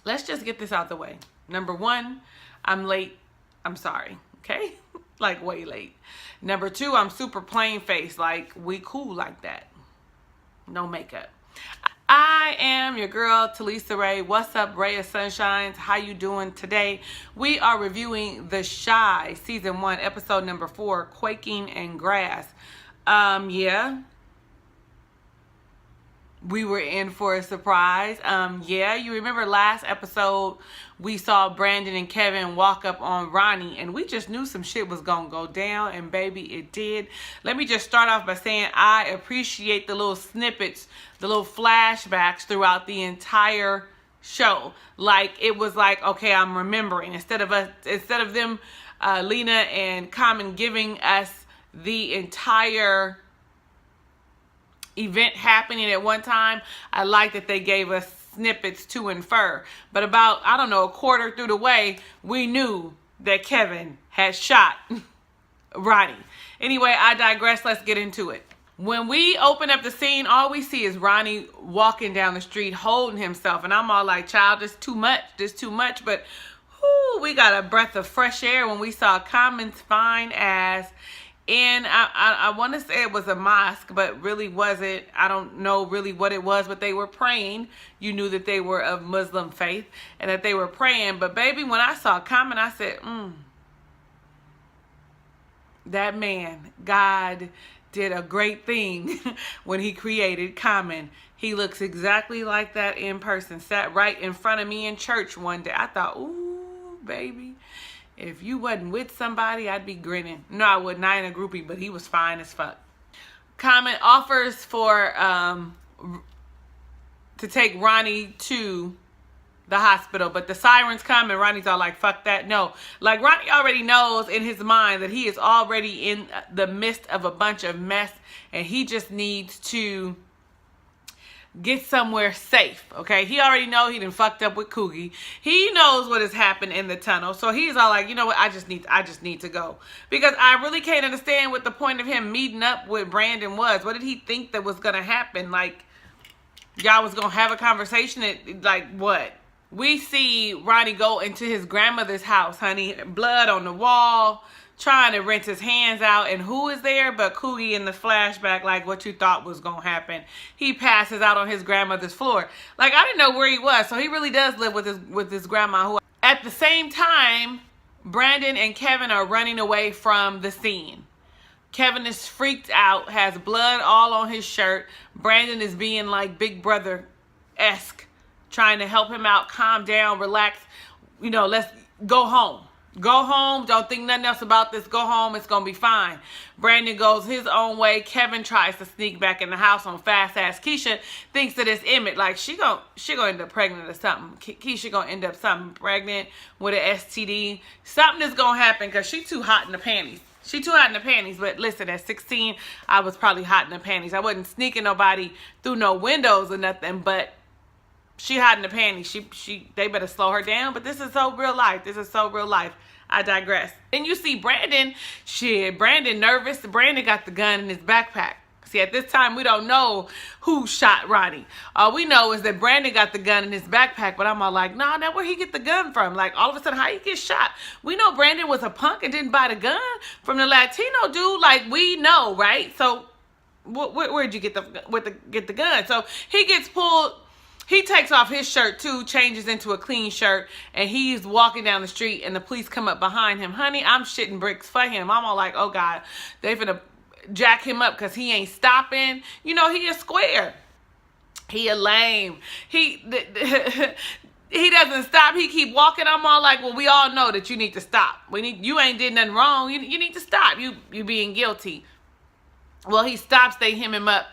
let's just get this out the way. Number one, I'm late. I'm sorry. Okay? Like way late. Number two, I'm super plain faced. Like we cool like that. No makeup. I am your girl, Talisa Rae. What's up, Ray of Sunshines? How you doing today? We are reviewing The Chi, Season 1, Episode number 4, Quaking and Grass. Yeah. We were in for a surprise. Yeah, you remember last episode we saw Brandon and Kevin walk up on Ronnie, and we just knew some shit was gonna go down, and baby, it did. Let me just start off by saying I appreciate the little snippets, the little flashbacks throughout the entire show. Like it was like, okay, I'm remembering instead of them, Lena and Common giving us the entire event happening at one time. I like that they gave us snippets to infer. But about, I don't know, a quarter through the way, we knew that Kevin had shot Ronnie. Anyway, I digress. Let's get into it. When we open up the scene, all we see is Ronnie walking down the street holding himself. And I'm all like, child, this too much. This too much. But whoo, we got a breath of fresh air when we saw Common's fine ass. And I want to say it was a mosque, but really wasn't. I don't know really what it was, but they were praying. You knew that they were of Muslim faith and that they were praying. But baby, when I saw Common, I said, that man, God did a great thing when he created Common. He looks exactly like that in person. Sat right in front of me in church one day. I thought, ooh, baby. If you wasn't with somebody, I'd be grinning. No, I wouldn't. I ain't a groupie, but he was fine as fuck. Common offers for to take Ronnie to the hospital, but the sirens come and Ronnie's all like, fuck that. No, like Ronnie already knows in his mind that he is already in the midst of a bunch of mess and he just needs to get somewhere safe, okay? He already know he done fucked up with Coogie. He knows what has happened in the tunnel. So he's all like, you know what? I just need to go. Because I really can't understand what the point of him meeting up with Brandon was. What did he think that was going to happen? Like, y'all was going to have a conversation? Like, what? We see Ronnie go into his grandmother's house, honey. Blood on the wall, trying to rinse his hands out, and who is there but Coogie in the flashback, like what you thought was gonna happen. He passes out on his grandmother's floor. Like, I didn't know where he was, so he really does live with his grandma. Who, at the same time, Brandon and Kevin are running away from the scene. Kevin is freaked out, has blood all on his shirt. Brandon is being like Big Brother-esque, trying to help him out, calm down, relax. You know, let's go home. Go home. Don't think nothing else about this. Go home. It's going to be fine. Brandon goes his own way. Kevin tries to sneak back in the house on fast ass. Keisha thinks that it's Emmett. Like, she gonna end up pregnant or something. Keisha going to end up something pregnant with an STD. Something is going to happen because she too hot in the panties. She too hot in the panties. But listen, at 16, I was probably hot in the panties. I wasn't sneaking nobody through no windows or nothing, but she hot in the panties. They better slow her down. But this is so real life. This is so real life. I digress. And you see Brandon. Shit, Brandon nervous. Brandon got the gun in his backpack. See, at this time, we don't know who shot Ronnie. All we know is that Brandon got the gun in his backpack. But I'm all like, nah, that's where he get the gun from. Like, all of a sudden, how he get shot? We know Brandon was a punk and didn't buy the gun from the Latino dude. Like, we know, right? So, where'd you get the gun? So, he gets pulled. He takes off his shirt too, changes into a clean shirt, and he's walking down the street, and the police come up behind him. Honey, I'm shitting bricks for him. I'm all like, oh God, they finna jack him up because he ain't stopping. You know, he a square. He a lame. He doesn't stop. He keep walking. I'm all like, well, we all know that you need to stop. You ain't did nothing wrong. You need to stop. You being guilty. Well, he stops. They hem him up.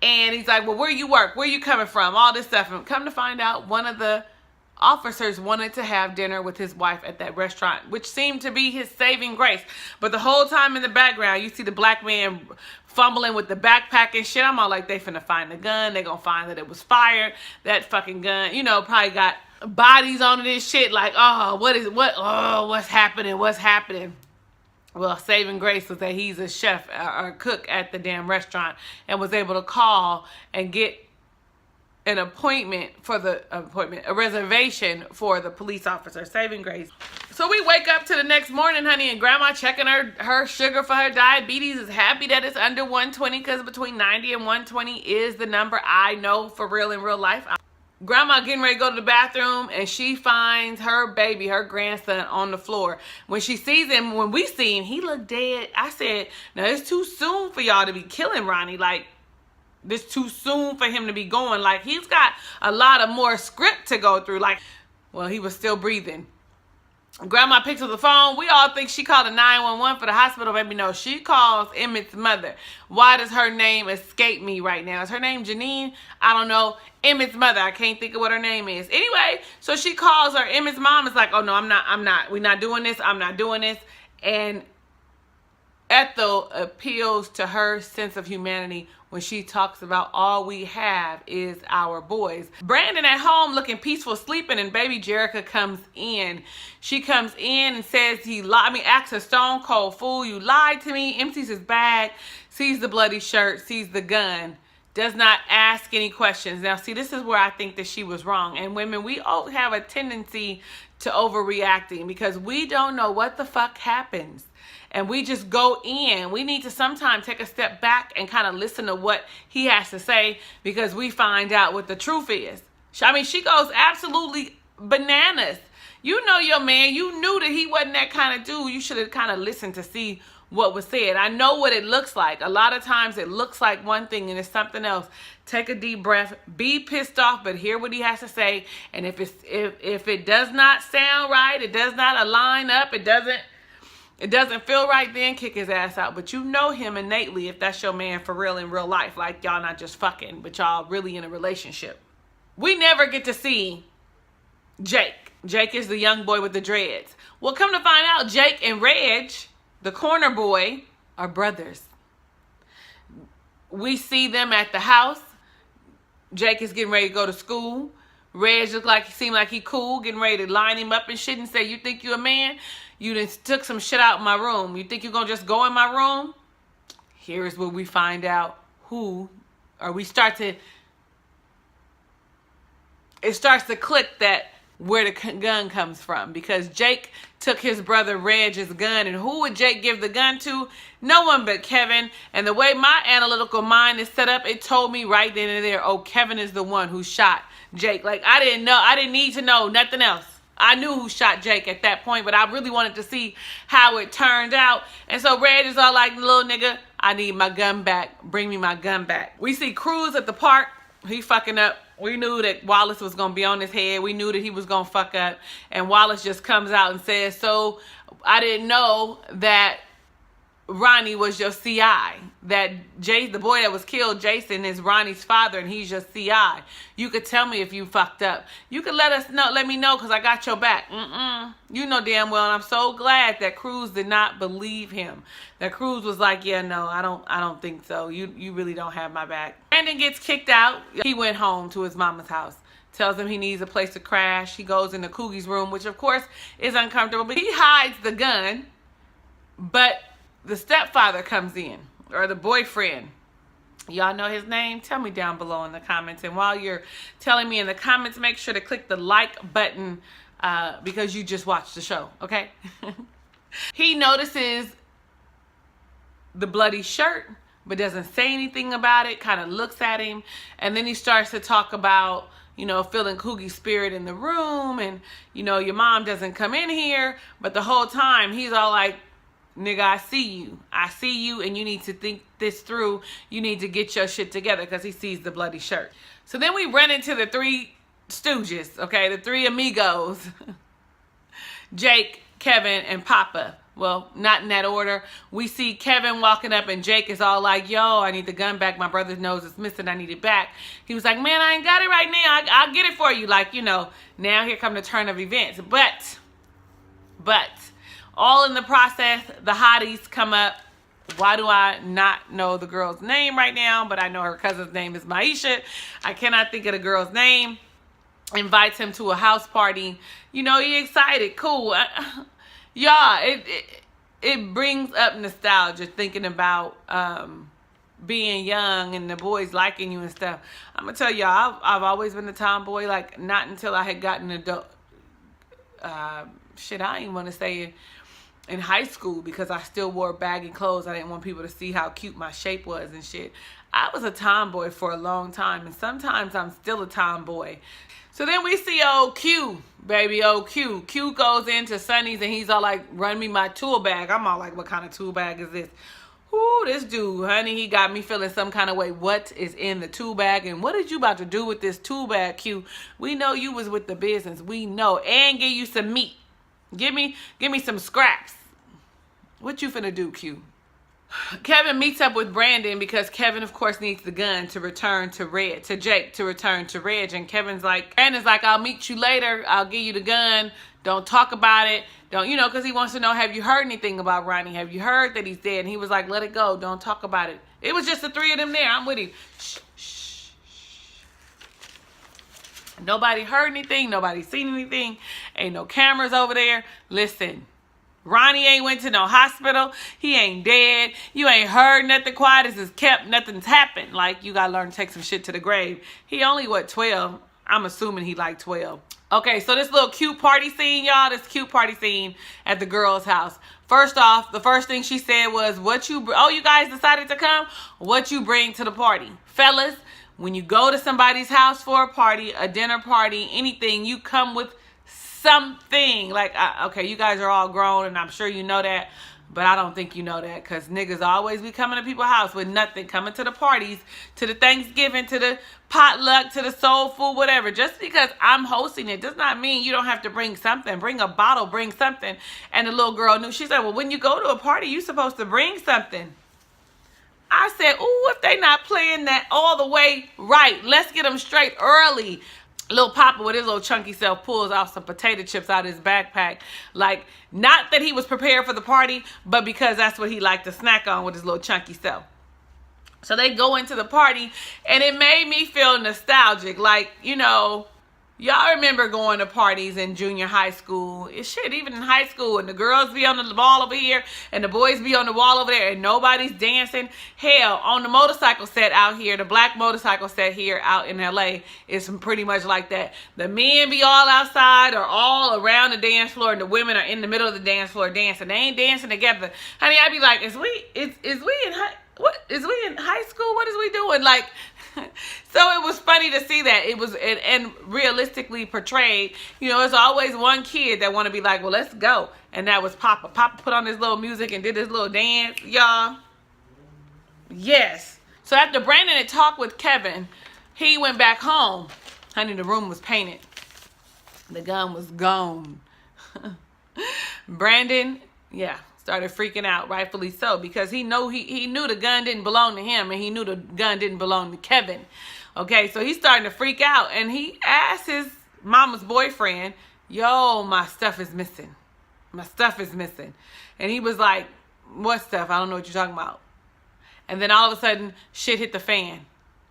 And he's like, well, where you work? Where you coming from? All this stuff. And come to find out, one of the officers wanted to have dinner with his wife at that restaurant, which seemed to be his saving grace. But the whole time in the background, you see the black man fumbling with the backpack and shit. I'm all like, they finna find the gun. They gonna find that it was fired. That fucking gun, you know, probably got bodies on it and shit. Like, oh, what's happening? What's happening? Well, saving grace was that he's a chef or a cook at the damn restaurant and was able to call and get an appointment for a reservation for the police officer. Saving grace. So we wake up to the next morning, honey, and grandma checking her sugar for her diabetes, is happy that it's under 120, because between 90 and 120 is the number I know for real in real life. Grandma getting ready to go to the bathroom, and she finds her baby, her grandson, on the floor. When she sees him, when we see him, he looked dead. I said, now it's too soon for y'all to be killing Ronnie. Like, this too soon for him to be going. Like, he's got a lot of more script to go through. Like, well, he was still breathing. Grandma picks up the phone. We all think she called a 911 for the hospital. Baby, no, she calls Emmett's mother. Why does her name escape me right now? Is her name Janine? I don't know. Emmett's mother. I can't think of what her name is. Anyway, so she calls her. Emmett's mom is like, oh no, I'm not. We're not doing this. I'm not doing this. And Ethel appeals to her sense of humanity when she talks about all we have is our boys. Brandon at home looking peaceful, sleeping, and baby Jerrika comes in. She comes in and says acts a stone cold fool. You lied to me. Empties his bag, sees the bloody shirt, sees the gun, does not ask any questions. Now, see, this is where I think that she was wrong. And women, we all have a tendency to overreacting because we don't know what the fuck happens. And we just go in. We need to sometimes take a step back and kind of listen to what he has to say, because we find out what the truth is. I mean, she goes absolutely bananas. You know your man. You knew that he wasn't that kind of dude. You should have kind of listened to see what was said. I know what it looks like. A lot of times it looks like one thing and it's something else. Take a deep breath. Be pissed off, but hear what he has to say. And if it does not sound right, it does not align up, it doesn't feel right, then kick his ass out. But you know him innately if that's your man for real in real life. Like, y'all not just fucking, but y'all really in a relationship. We never get to see Jake. Jake is the young boy with the dreads. Well, come to find out, Jake and Reg, the corner boy, are brothers. We see them at the house. Jake is getting ready to go to school. Reg seemed like he cool, getting ready to line him up and shit and say, you think you a man? You done took some shit out of my room. You think you're going to just go in my room? Here's where we find out it starts to click that where the gun comes from. Because Jake took his brother Reg's gun. And who would Jake give the gun to? No one but Kevin. And the way my analytical mind is set up, it told me right then and there, oh, Kevin is the one who shot Jake. Like, I didn't know. I didn't need to know nothing else. I knew who shot Jake at that point, but I really wanted to see how it turned out. And so Reg is all like, little nigga, I need my gun back. Bring me my gun back. We see Cruz at the park. He fucking up. We knew that Wallace was going to be on his head. We knew that he was going to fuck up. And Wallace just comes out and says, so I didn't know that Ronnie was your CI. That the boy that was killed, Jason, is Ronnie's father, and he's your CI. You could tell me if you fucked up. You could let me know, because I got your back. You know damn well, and I'm so glad that Cruz did not believe him. That Cruz was like, yeah, no, I don't think so. You really don't have my back. Brandon gets kicked out. He went home to his mama's house. Tells him he needs a place to crash. He goes into Coogie's room, which of course is uncomfortable, but he hides the gun. But the stepfather comes in, or the boyfriend. Y'all know his name? Tell me down below in the comments. And while you're telling me in the comments, make sure to click the like button because you just watched the show, okay? He notices the bloody shirt, but doesn't say anything about it, kind of looks at him. And then he starts to talk about, you know, feeling Coogie's spirit in the room. And, you know, your mom doesn't come in here. But the whole time, he's all like, nigga, I see you, and you need to think this through. You need to get your shit together, because he sees the bloody shirt. So then we run into the three stooges, okay, the three amigos. Jake, Kevin, and Papa. Well, not in that order. We see Kevin walking up, and Jake is all like, yo, I need the gun back. My brother's nose is missing. I need it back. He was like, man, I ain't got it right now. I'll get it for you. Like, you know, now here come the turn of events. But all in the process, the hotties come up. Why do I not know the girl's name right now? But I know her cousin's name is Maisha. I cannot think of the girl's name. Invites him to a house party. You know, he excited. Cool. Y'all, it brings up nostalgia thinking about being young and the boys liking you and stuff. I'm gonna tell y'all, I've always been a tomboy. Like, not until I had gotten adult. Shit, I ain't want to say in high school, because I still wore baggy clothes. I didn't want people to see how cute my shape was and shit. I was a tomboy for a long time, and sometimes I'm still a tomboy. So then we see old Q, baby, old Q. Q goes into Sonny's and he's all like, run me my tool bag. I'm all like, what kind of tool bag is this? Ooh, this dude, honey, he got me feeling some kind of way. What is in the tool bag, and what did you about to do with this tool bag, Q? We know you was with the business. We know. And give you some meat. Give me some scraps. What you finna do, Q? Kevin meets up with Brandon because Kevin, of course, needs the gun to return to Jake to return to Reg. And Brandon's like, I'll meet you later. I'll give you the gun. Don't talk about it. Don't, because he wants to know, have you heard anything about Ronnie? Have you heard that he's dead? And he was like, let it go. Don't talk about it. It was just the three of them there. I'm with him. Shh, shh, shh. Nobody heard anything. Nobody seen anything. Ain't no cameras over there. Listen. Ronnie ain't went to no hospital. He ain't dead. You ain't heard nothing. Quiet as is kept. Nothing's happened. Like, you gotta learn to take some shit to the grave. He only, 12? I'm assuming he like 12. Okay, so this little cute party scene, y'all. This cute party scene at the girl's house. First off, the first thing she said was, you guys decided to come? What you bring to the party? Fellas, when you go to somebody's house for a party, a dinner party, anything, you come with something. Like, okay, you guys are all grown, and I'm sure you know that, but I don't think you know that, because niggas always be coming to people's house with nothing, coming to the parties, to the Thanksgiving, to the potluck, to the soul food, whatever. Just because I'm hosting it does not mean you don't have to bring something. Bring a bottle, bring something. And the little girl knew. She said, well, when you go to a party, you're supposed to bring something. I said, ooh, if they not playing that all the way right, let's get them straight early. Little Papa with his little chunky self pulls out some potato chips out of his backpack. Like, not that he was prepared for the party, but because that's what he liked to snack on with his little chunky self. So they go into the party, and it made me feel nostalgic. Like, y'all remember going to parties in junior high school. Shit, even in high school, and the girls be on the wall over here, and the boys be on the wall over there, and nobody's dancing. Hell, on the motorcycle set out here, the black motorcycle set here out in LA is pretty much like that. The men be all outside or all around the dance floor, and the women are in the middle of the dance floor dancing. They ain't dancing together. Honey, I'd be like, is we in high school? What is we doing? Like, so it was funny to see that. It was and realistically portrayed. There's always one kid that want to be like, well, let's go. And that was Papa. Papa put on his little music and did his little dance, y'all. Yes. So after Brandon had talked with Kevin, he went back home. Honey, the room was painted. The gun was gone. Brandon, started freaking out, rightfully so, because he knew the gun didn't belong to him, and he knew the gun didn't belong to Kevin. Okay, so he's starting to freak out, and he asked his mama's boyfriend, yo, my stuff is missing. My stuff is missing. And he was like, what stuff? I don't know what you're talking about. And then all of a sudden, shit hit the fan.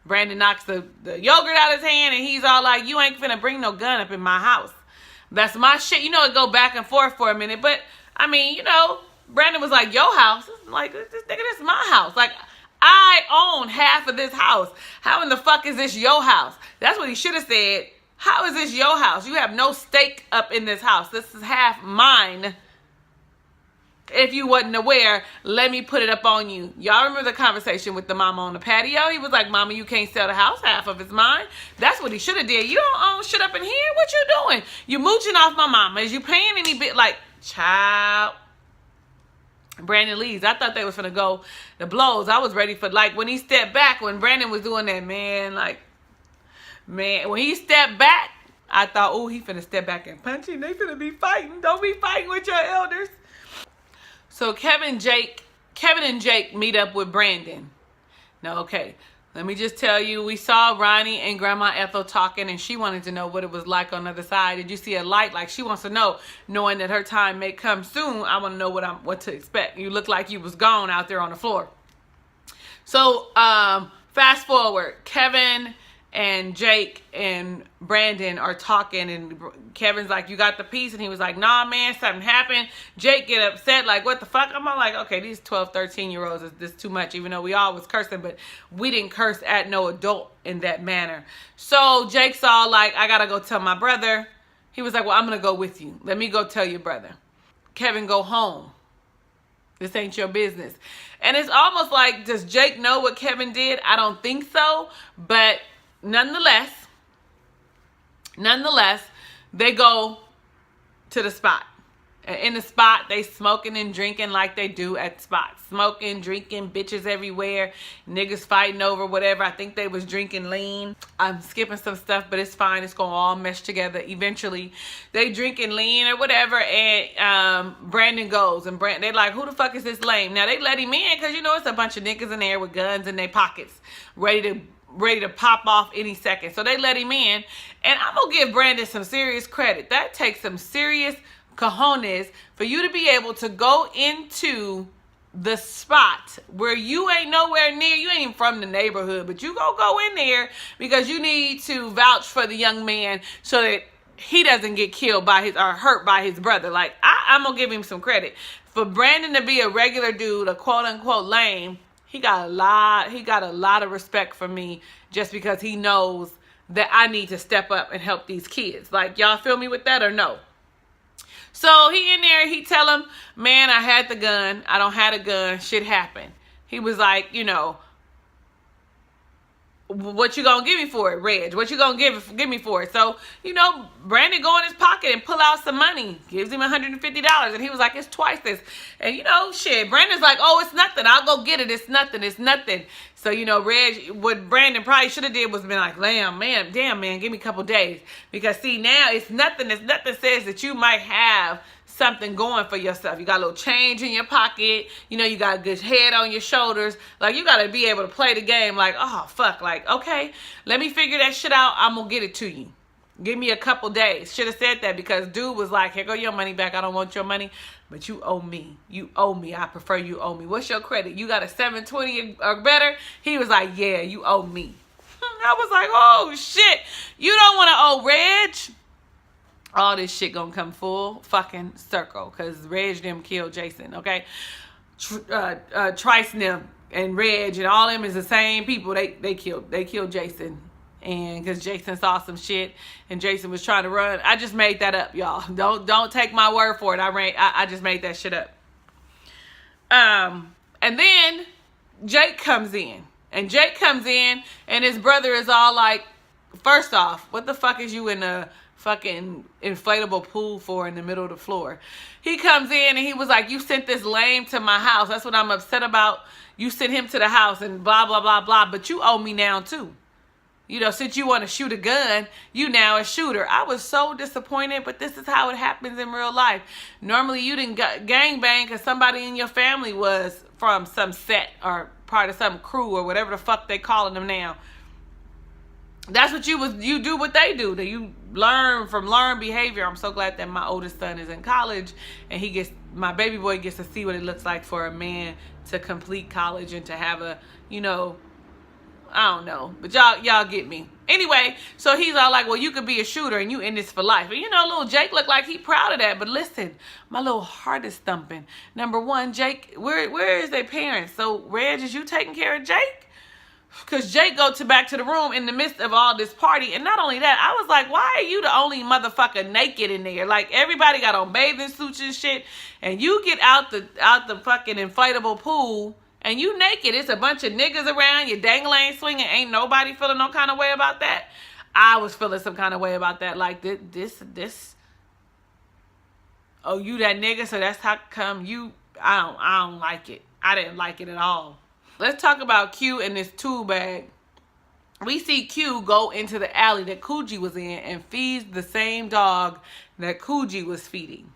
Brandon knocks the yogurt out of his hand, and he's all like, you ain't finna bring no gun up in my house. That's my shit. It go back and forth for a minute, but, I mean, Brandon was like, your house? Like, this nigga, this is my house. Like, I own half of this house. How in the fuck is this your house? That's what he should have said. How is this your house? You have no stake up in this house. This is half mine. If you wasn't aware, let me put it up on you. Y'all remember the conversation with the mama on the patio? He was like, mama, you can't sell the house. Half of it's mine. That's what he should have did. You don't own shit up in here. What you doing? You mooching off my mama. Is you paying any bit? Like, child. Brandon leaves. I thought they was finna go the blows. I was ready for, like, when he stepped back, when Brandon was doing that, when he stepped back, I thought, oh, he finna step back and punch him. They finna be fighting. Don't be fighting with your elders. So Kevin and Jake meet up with Brandon. Now, okay, let me just tell you, we saw Ronnie and Grandma Ethel talking, and she wanted to know what it was like on the other side. Did you see a light? Like, she wants to know, knowing that her time may come soon. I want to know what to expect. You look like you was gone out there on the floor. So, fast forward, Kevin and Jake and Brandon are talking, and Kevin's like, you got the piece? And he was like, nah, man, something happened. Jake get upset, like, what the fuck? I'm all like, okay, these 12, 13-year-olds is this too much, even though we all was cursing, but we didn't curse at no adult in that manner. So Jake's all like, I gotta go tell my brother. He was like, well, I'm gonna go with you. Let me go tell your brother. Kevin, go home. This ain't your business. And it's almost like, does Jake know what Kevin did? I don't think so, but nonetheless, they go to the spot. And in the spot, they smoking and drinking like they do at spots. Smoking, drinking, bitches everywhere, niggas fighting over whatever. I think they was drinking lean. I'm skipping some stuff, but it's fine. It's going to all mesh together eventually. They drinking lean or whatever, and Brandon goes. And they're like, who the fuck is this lame? Now, they let him in because, you know, it's a bunch of niggas in there with guns in their pockets, ready to pop off any second. So they let him in. And I'm going to give Brandon some serious credit. That takes some serious cojones for you to be able to go into the spot where you ain't nowhere near, you ain't even from the neighborhood, but you go in there because you need to vouch for the young man so that he doesn't get killed by his or hurt by his brother. Like, I'm gonna give him some credit. For Brandon to be a regular dude, a quote unquote lame, he got a lot of respect for me just because he knows that I need to step up and help these kids. Like, y'all feel me with that or no? So he in there, he tell him, man, I had the gun. I don't have a gun. Shit happened. He was like, you know, what you gonna give me for it, Reg? What you gonna give me for it? So, you know, Brandon go in his pocket and pull out some money. Gives him $150. And he was like, it's twice this. And, you know, shit, Brandon's like, oh, it's nothing. I'll go get it. It's nothing. It's nothing. So, you know, Reg, what Brandon probably should have did was been like, damn, man, give me a couple days. Because, see, now it's nothing. It's nothing says that you might have something going for yourself. You got a little change in your pocket. You know, you got a good head on your shoulders. Like, you got to be able to play the game like, oh, fuck. Like, okay, let me figure that shit out. I'm going to get it to you. Give me a couple days. Should have said that because dude was like, here go your money back. I don't want your money, but you owe me. You owe me. I prefer you owe me. What's your credit? You got a 720 or better? He was like, yeah, you owe me. I was like, oh, shit. You don't want to owe Reg. All this shit gonna come full fucking circle because Reg them killed Jason, okay? Trice them and Reg and all them is the same people. They killed Jason, and because Jason saw some shit and Jason was trying to run. I just made that up, y'all. Don't take my word for it. I just made that shit up. And then Jake comes in, and his brother is all like, first off, what the fuck is you in a fucking inflatable pool for in the middle of the floor? He comes in and he was like, you sent this lame to my house. That's what I'm upset about. You sent him to the house and blah, blah, blah, blah. But you owe me now too. You know, since you want to shoot a gun, you now a shooter. I was so disappointed, but this is how it happens in real life. Normally you didn't gangbang because somebody in your family was from some set or part of some crew or whatever the fuck they calling them now. That's what you do what they do. That you learn from learned behavior. I'm so glad that my oldest son is in college and my baby boy gets to see what it looks like for a man to complete college and to have a, you know, I don't know, but y'all get me. Anyway, so he's all like, well, you could be a shooter and you in this for life. And you know, little Jake looked like he proud of that. But listen, my little heart is thumping. Number one, Jake, where is their parents? So Reg, is you taking care of Jake? Because Jake go back to the room in the midst of all this party. And not only that, I was like, why are you the only motherfucker naked in there? Like, everybody got on bathing suits and shit. And you get out the fucking inflatable pool and you naked. It's a bunch of niggas around. You dangling, swinging. Ain't nobody feeling no kind of way about that. I was feeling some kind of way about that. Like, this. Oh, you that nigga? So that's how come you. I don't like it. I didn't like it at all. Let's talk about Q and this tool bag. We see Q go into the alley that Coogee was in and feeds the same dog that Coogee was feeding.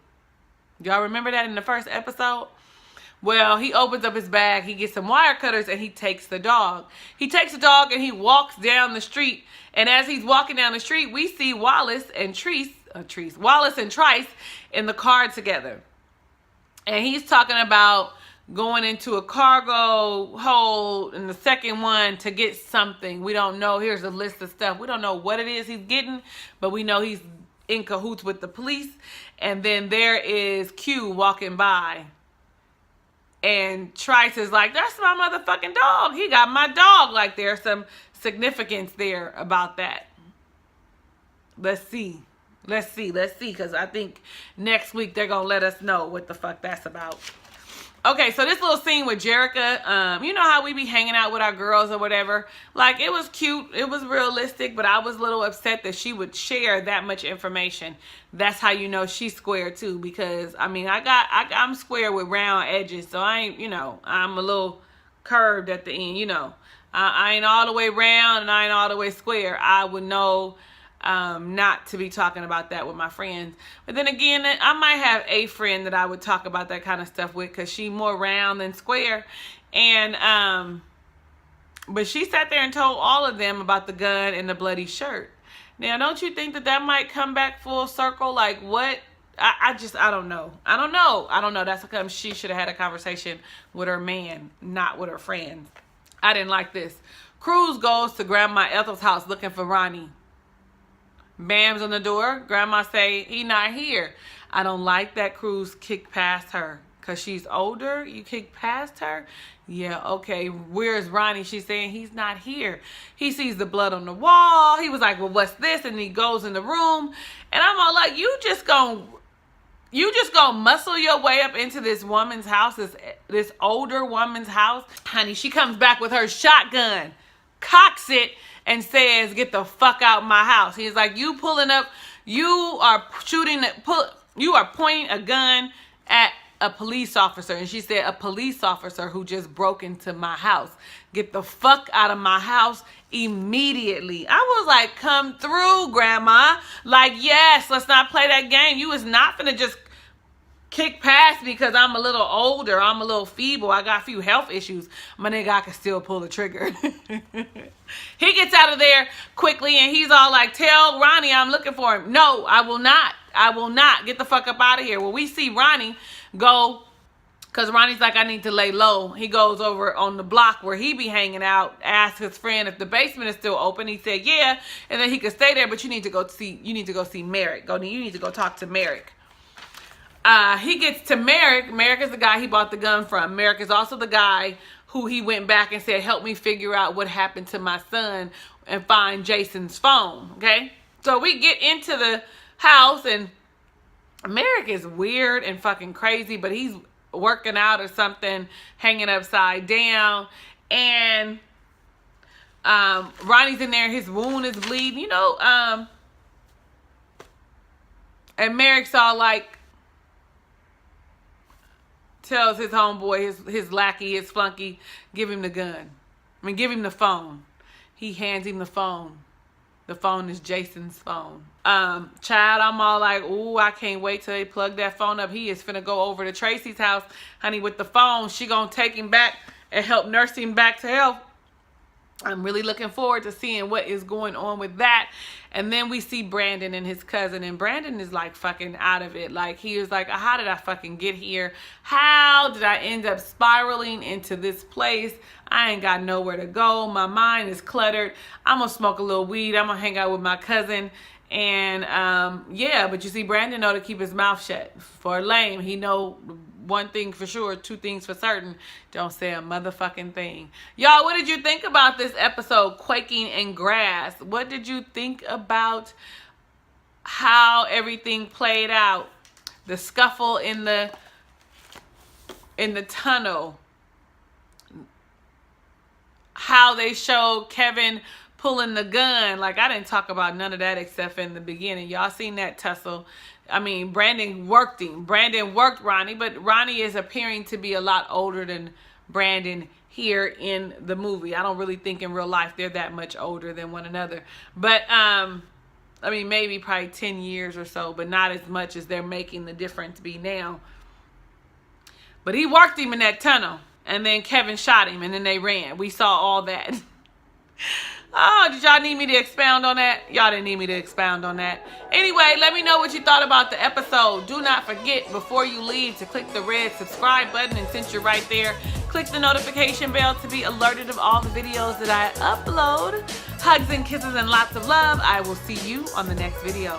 Y'all remember that in the first episode? Well, he opens up his bag, he gets some wire cutters, and he takes the dog. He takes the dog and he walks down the street. And as he's walking down the street, we see Wallace and Trice in the car together. And he's talking about going into a cargo hold, and the second one to get something. We don't know. Here's a list of stuff. We don't know what it is he's getting, but we know he's in cahoots with the police. And then there is Q walking by, and Trice is like, that's my motherfucking dog. He got my dog. Like, there's some significance there about that. Let's see. Because I think next week they're going to let us know what the fuck that's about. Okay, so this little scene with Jerrika, you know how we be hanging out with our girls or whatever? Like, it was cute. It was realistic, but I was a little upset that she would share that much information. That's how you know she's square, too, because, I mean, I'm square with round edges, so I ain't, you know, I'm a little curved at the end, you know. I ain't all the way round and I ain't all the way square. I would know not to be talking about that with my friends. But then again, I might have a friend that I would talk about that kind of stuff with, because she more round than square. And but she sat there and told all of them about the gun and the bloody shirt. Now, don't you think that might come back full circle? Like, what? I don't know. That's because she should have had a conversation with her man, not with her friends. I didn't like this. Cruz goes to Grandma Ethel's house looking for Ronnie. Bams on the door. Grandma say, he not here. I don't like that Cruz kicked past her. Because she's older? You kicked past her? Yeah, okay. Where's Ronnie? She's saying he's not here. He sees the blood on the wall. He was like, well, what's this? And he goes in the room. And I'm all like, you just gonna muscle your way up into this woman's house, this older woman's house? Honey, she comes back with her shotgun, cocks it, and says, get the fuck out my house. He's like, you pulling up, you are pointing a gun at a police officer. And she said, a police officer who just broke into my house. Get the fuck out of my house immediately. I was like, come through, Grandma. Like, yes, let's not play that game. You is not finna just kick past me because I'm a little older. I'm a little feeble. I got a few health issues. My nigga, I can still pull the trigger. He gets out of there quickly and he's all like, tell Ronnie I'm looking for him. No, I will not. I will not. Get the fuck up out of here. Well, we see Ronnie go, because Ronnie's like, I need to lay low. He goes over on the block where he be hanging out, asks his friend if the basement is still open. He said, yeah. And then he could stay there, but you need to go see Merrick. You need to go talk to Merrick. He gets to Merrick. Merrick is the guy he bought the gun from. Merrick is also the guy who he went back and said, help me figure out what happened to my son and find Jason's phone. Okay? So we get into the house and Merrick is weird and fucking crazy, but he's working out or something, hanging upside down. And Ronnie's in there. His wound is bleeding, you know. And Merrick's all like, tells his homeboy, his lackey, his flunky, give him the gun. Give him the phone. He hands him the phone. The phone is Jason's phone. Child, I'm all like, ooh, I can't wait till they plug that phone up. He is finna go over to Tracy's house, honey, with the phone. She gonna take him back and help nurse him back to health. I'm really looking forward to seeing what is going on with that. And then we see Brandon and his cousin, and Brandon is like fucking out of it. Like, he was like, how did I fucking get here? How did I end up spiraling into this place? I ain't got nowhere to go. My mind is cluttered. I'm gonna smoke a little weed. I'm gonna hang out with my cousin. And yeah, but you see, Brandon know to keep his mouth shut. For lame, he know one thing for sure, two things for certain. Don't say a motherfucking thing. Y'all, what did you think about this episode, Quaking and Grass? What did you think about how everything played out? The scuffle in the tunnel. How they showed Kevin pulling the gun. Like, I didn't talk about none of that except in the beginning. Y'all seen that tussle. I mean, Brandon worked him. Brandon worked Ronnie, but Ronnie is appearing to be a lot older than Brandon here in the movie. I don't really think in real life they're that much older than one another. But, I mean, maybe probably 10 years or so, but not as much as they're making the difference be now. But he worked him in that tunnel, and then Kevin shot him, and then they ran. We saw all that. Oh, did y'all need me to expound on that? Y'all didn't need me to expound on that. Anyway, let me know what you thought about the episode. Do not forget, before you leave, to click the red subscribe button. And since you're right there, click the notification bell to be alerted of all the videos that I upload. Hugs and kisses and lots of love. I will see you on the next video.